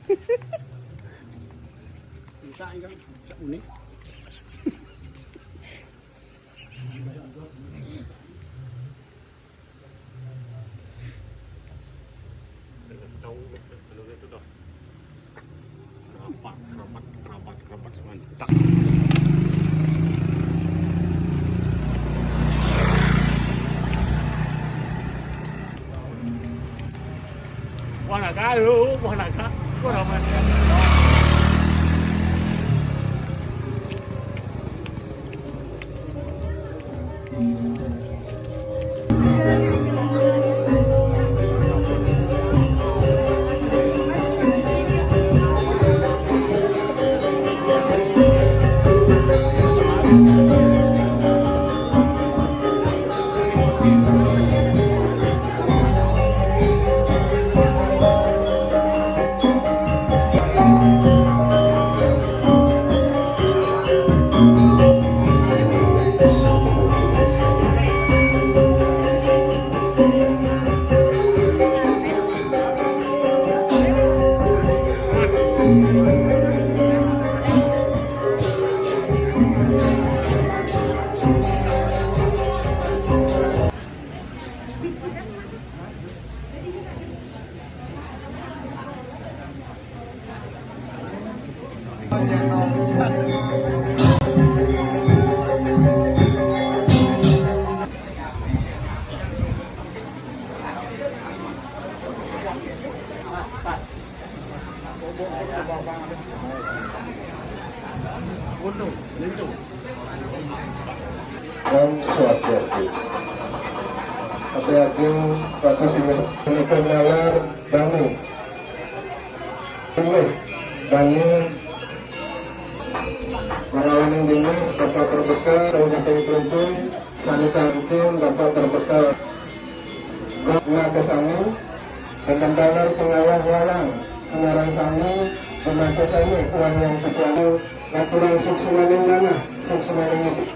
Kita kan unik. Rapat mantap. Buona caio, buona caio, buona Om Swastiastu. Ate Ageng Bagus Menikah Nalar Bani Bani Malawaning Dimas Bapak Terbekal Kabupaten Klumpung Sanita Angkin Bapak Terbekal Guna Kesani Dengan Dalar Pengawal Walang Senarang Sani Guna Kesani Uang yang Ketianan Laporan Suksemaning Mana Suksemaning itu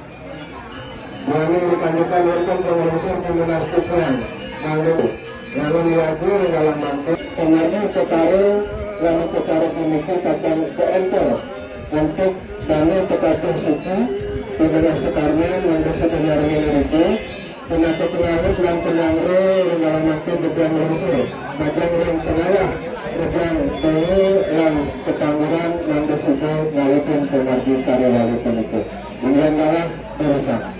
Wani dikandikan warga pengurusan kemenastifan Lalu diatur dalam mantu Pengarnya ketaruh lalu kecara pemikir kacang ke enter untuk dana pekacang suku Pembangunan Sekarman yang kesebenarnya itu Penata pengalut dan penyangro dalam mantu bejang langsung Bajang yang pengalah bejang dulu yang ketangguran yang disitu walaupun pengardi tari walaupun itu Mengilang galah berusaha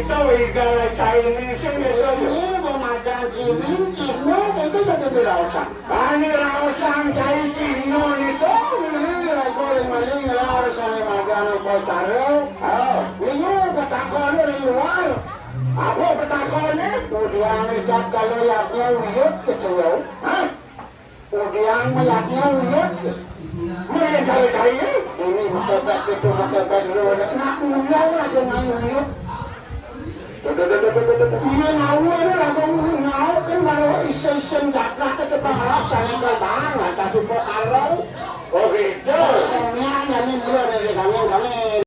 itu igala Chinese itu ini pemadam civil Cina itu jadi dirausan. Kani rausan cai Cina itu ini goreng maling rausan magang kotaro. Oh, ini petakon ini luar. Apa petakonnya? Udiang ikat kalau yaknya uyut gitu ya. Hah? Udiang yaknya uyut. Mereka cari-cari ini maksudnya itu maksudnya dulu. Nak uyang aja main uyut. Iya ngawur lah, ngawur kan baru isen-isen jatah ke kepala saya ke banget, tapi kok kalau. Oh gitu. Ini hanya ini dulu dari kami.